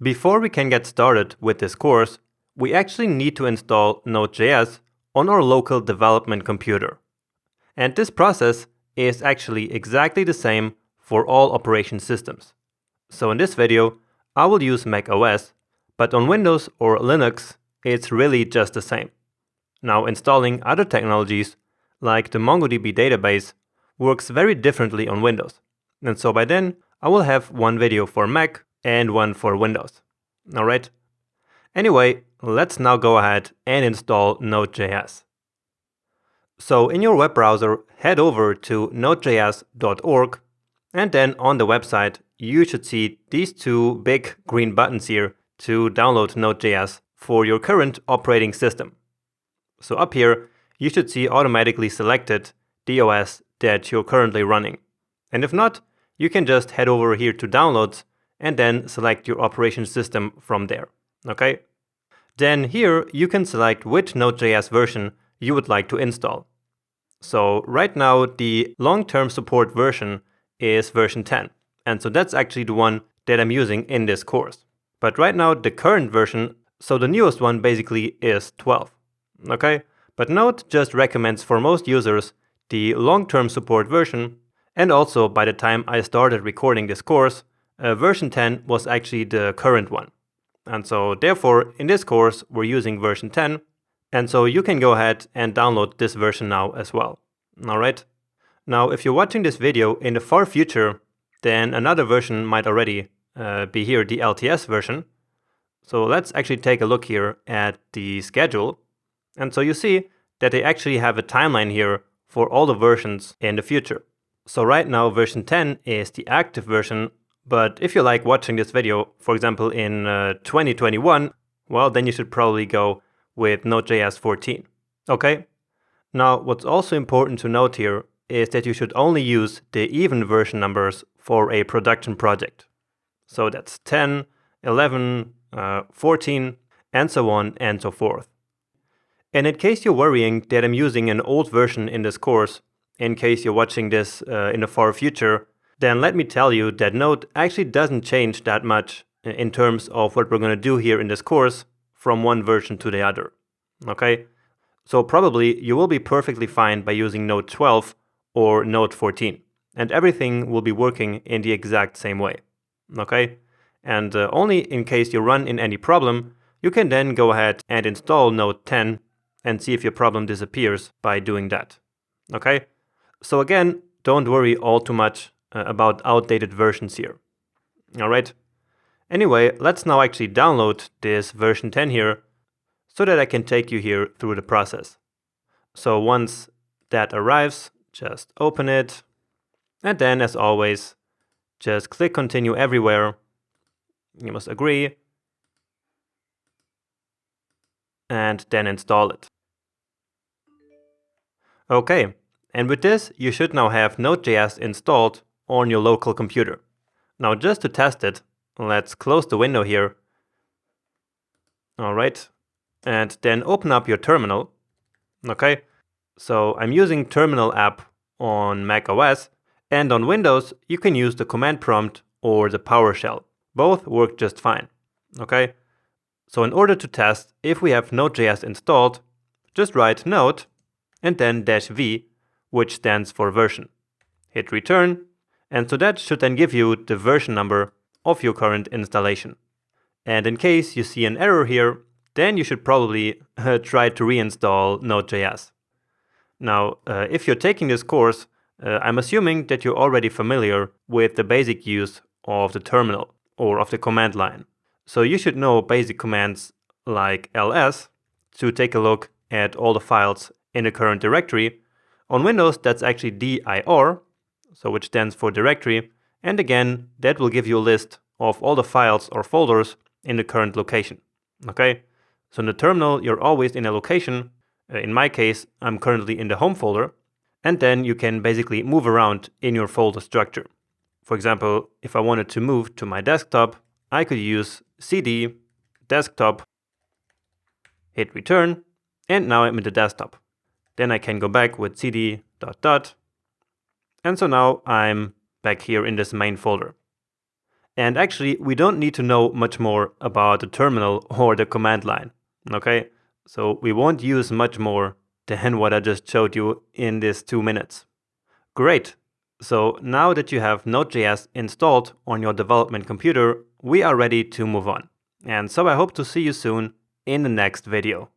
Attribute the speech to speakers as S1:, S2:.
S1: Before we can get started with this course, we actually need to install Node.js on our local development computer. And this process is actually exactly the same for all operation systems. So in this video, I will use Mac OS, but on Windows or Linux, it's really just the same. Now, installing other technologies, like the MongoDB database, works very differently on Windows. And so by then, I will have one video for Mac and one for Windows. Alright? Anyway, let's now go ahead and install Node.js. So in your web browser, head over to nodejs.org, and then on the website, you should see these two big green buttons here to download Node.js for your current operating system. So up here, you should see automatically selected the OS that you're currently running. And if not, you can just head over here to Downloads and then select your operation system from there. Okay? Then here, you can select which Node.js version you would like to install. So right now, the long-term support version is version 10. And so that's actually the one that I'm using in this course. But right now, the current version, so the newest one basically is 12. Okay? But Node just recommends for most users the long-term support version. And also, by the time I started recording this course, version 10 was actually the current one. And so therefore, in this course, we're using version 10. And so you can go ahead and download this version now as well. Alright? Now, if you're watching this video in the far future, then another version might already be here, the LTS version. So let's actually take a look here at the schedule. And so you see that they actually have a timeline here for all the versions in the future. So right now, version 10 is the active version. But if you like watching this video, for example, in 2021, well, then you should probably go with Node.js 14. Okay? Now, what's also important to note here is that you should only use the even version numbers for a production project. So that's 10, 11, 14, and so on and so forth. And in case you're worrying that I'm using an old version in this course, in case you're watching this in the far future, then let me tell you that Node actually doesn't change that much in terms of what we're going to do here in this course from one version to the other. Okay? So probably you will be perfectly fine by using Node 12 or Node 14, and everything will be working in the exact same way. Okay? And only in case you run in any problem, you can then go ahead and install Node 10 and see if your problem disappears by doing that. Okay? So again, don't worry all too much about outdated versions here. Alright? Anyway, let's now actually download this version 10 here so that I can take you here through the process. So once that arrives, just open it, and then as always, just click continue everywhere. You must agree, and then install it. Okay, and with this, you should now have Node.js installed on your local computer. Now just to test it, let's close the window here. Alright, and then open up your terminal. Okay, so I'm using Terminal app on Mac OS, and on Windows, you can use the command prompt or the PowerShell. Both work just fine. Okay, so in order to test if we have Node.js installed, just write node and then -v, which stands for version. Hit return, and so that should then give you the version number of your current installation. And in case you see an error here, then you should probably try to reinstall Node.js. Now, if you're taking this course, I'm assuming that you're already familiar with the basic use of the terminal or of the command line. So you should know basic commands like ls to take a look at all the files in the current directory. On Windows, that's actually dir, so which stands for directory. And again, that will give you a list of all the files or folders in the current location. Okay? So in the terminal, you're always in a location. In my case, I'm currently in the home folder. And then you can basically move around in your folder structure. For example, if I wanted to move to my desktop, I could use cd desktop, hit return, and now I'm in the desktop. Then I can go back with cd ... And so now I'm back here in this main folder. And actually, we don't need to know much more about the terminal or the command line, okay? So we won't use much more than what I just showed you in these 2 minutes. Great. So now that you have Node.js installed on your development computer, we are ready to move on. And so I hope to see you soon in the next video.